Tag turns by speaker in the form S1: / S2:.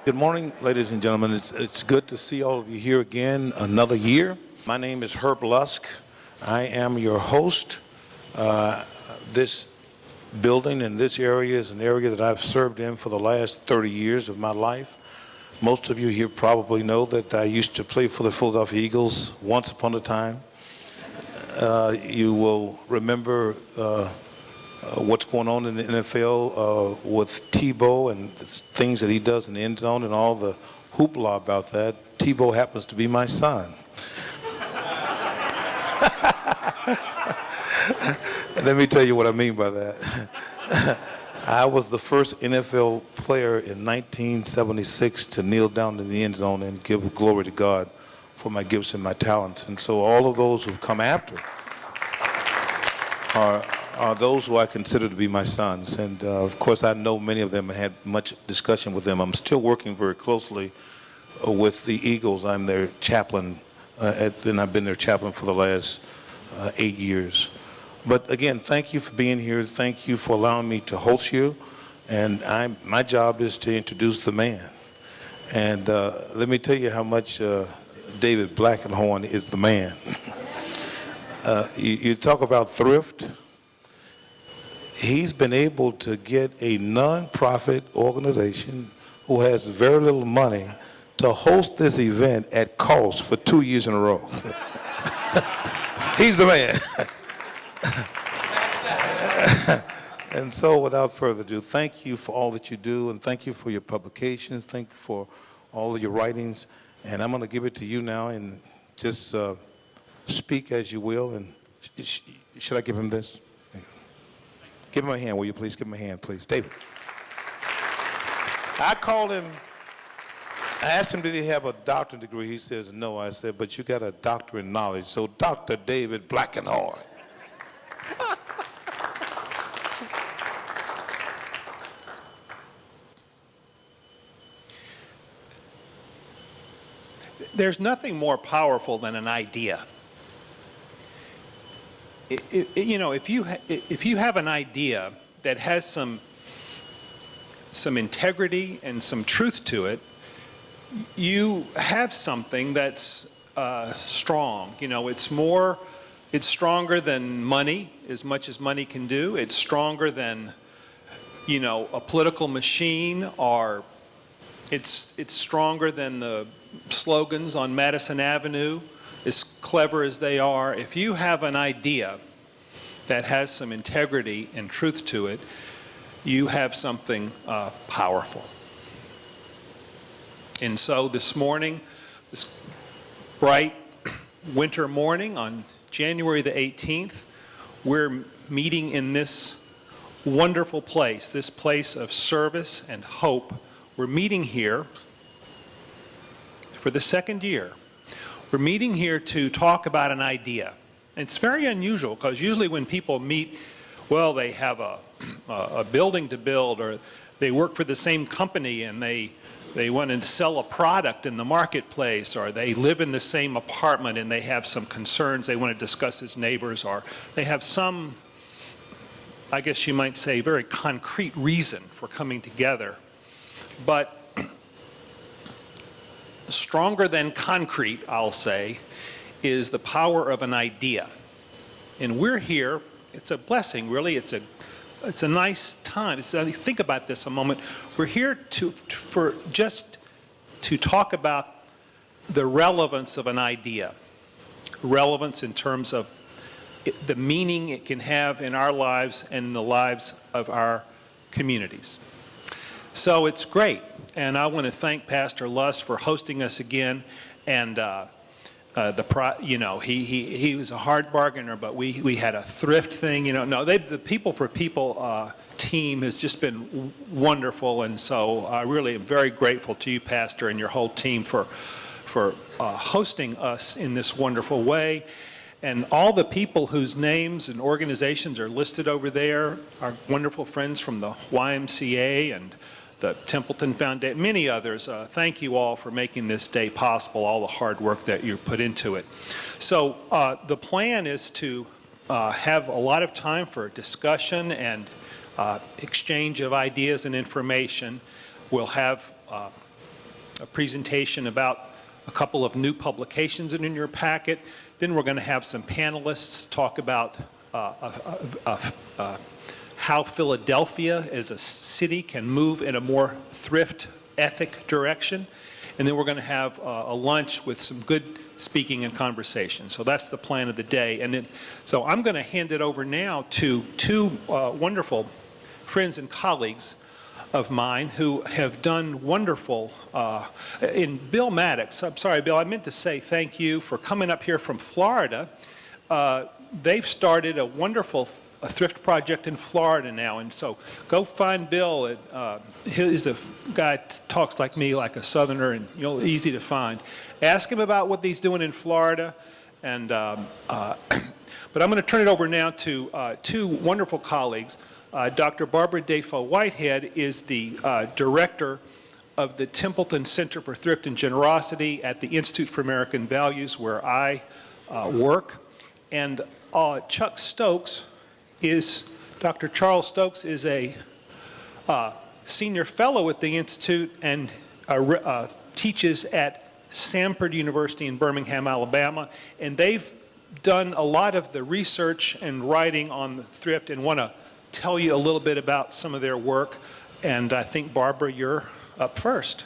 S1: Good morning, ladies and gentlemen. It's good to see all of you here again, another year. My name is Herbert Lusk. I am your host. This building in this area is an area that I've served in for the last 30 years of my life. Most of you here probably know that I used to play for the Philadelphia Eagles once upon a time. You will remember what's going on in the NFL with Tebow and things that he does in the end zone and all the hoopla about that. Tebow happens to be my son. Let me tell you what I mean by that. I was the first NFL player in 1976 to kneel down in the end zone and give glory to God for my gifts and my talents. And so all of those who've come after are those who I consider to be my sons. And of course, I know many of them and had much discussion with them. I'm still working very closely with the Eagles. I'm their chaplain, and I've been their chaplain for the last 8 years. But again, thank you for being here. Thank you for allowing me to host you. And my job is to introduce the man. And let me tell you how much David Blankenhorn is the man. You talk about thrift. He's been able to get a nonprofit organization who has very little money to host this event at cost for 2 years in a row. He's the man. And so without further ado, thank you for all that you do, and thank you for your publications. Thank you for all of your writings. And I'm going to give it to you now, and just speak as you will. And should I give him this? Give him a hand, will you please? Give him a hand, please. David. I called him. I asked him, did he have a doctorate degree? He says, no. I said, but you got a doctorate in knowledge. So Dr. David Blankenhorn.
S2: There's nothing more powerful than an idea. If you have an idea that has some integrity and some truth to it, you have something that's strong. It's stronger than money, as much as money can do. It's stronger than, a political machine, or it's stronger than the slogans on Madison Avenue, as clever as they are. If you have an idea that has some integrity and truth to it, you have something powerful. And so this morning, this bright winter morning on January the 18th, we're meeting in this wonderful place, this place of service and hope. We're meeting here for the second year. We're meeting here to talk about an idea. And it's very unusual, because usually when people meet, well, they have a building to build, or they work for the same company and they want to sell a product in the marketplace, or they live in the same apartment and they have some concerns they want to discuss as neighbors, or they have some, I guess you might say, very concrete reason for coming together. But stronger than concrete, I'll say, is the power of an idea. And we're here, it's a blessing, really. It's a nice time. Think about this a moment. We're here to talk about the relevance of an idea. Relevance in terms of the meaning it can have in our lives and the lives of our communities. So it's great. And I want to thank Pastor Lusk for hosting us again. And he was a hard bargainer, but we had a thrift thing. The People for People team has just been wonderful, and so I really am very grateful to you, Pastor, and your whole team for hosting us in this wonderful way. And all the people whose names and organizations are listed over there, our wonderful friends from the YMCA and the Templeton Foundation, many others. Thank you all for making this day possible, all the hard work that you put into it. So the plan is to have a lot of time for discussion and exchange of ideas and information. We'll have a presentation about a couple of new publications in your packet. Then we're going to have some panelists talk about how Philadelphia as a city can move in a more thrift ethic direction. And then we're going to have a lunch with some good speaking and conversation. So that's the plan of the day. And then, so I'm going to hand it over now to two wonderful friends and colleagues of mine who have done wonderful, in Bill Maddox. I'm sorry, Bill, I meant to say thank you for coming up here from Florida. They've started a wonderful thrift project in Florida now, and so go find Bill. He's a guy that talks like me, like a Southerner, and easy to find. Ask him about what he's doing in Florida, and but I'm going to turn it over now to two wonderful colleagues. Dr. Barbara Defoe Whitehead is the director of the Templeton Center for Thrift and Generosity at the Institute for American Values, where I work, and Chuck Stokes Dr. Charles Stokes is a senior fellow at the Institute and teaches at Samford University in Birmingham, Alabama. And they've done a lot of the research and writing on the thrift and want to tell you a little bit about some of their work. And I think, Barbara, you're up first.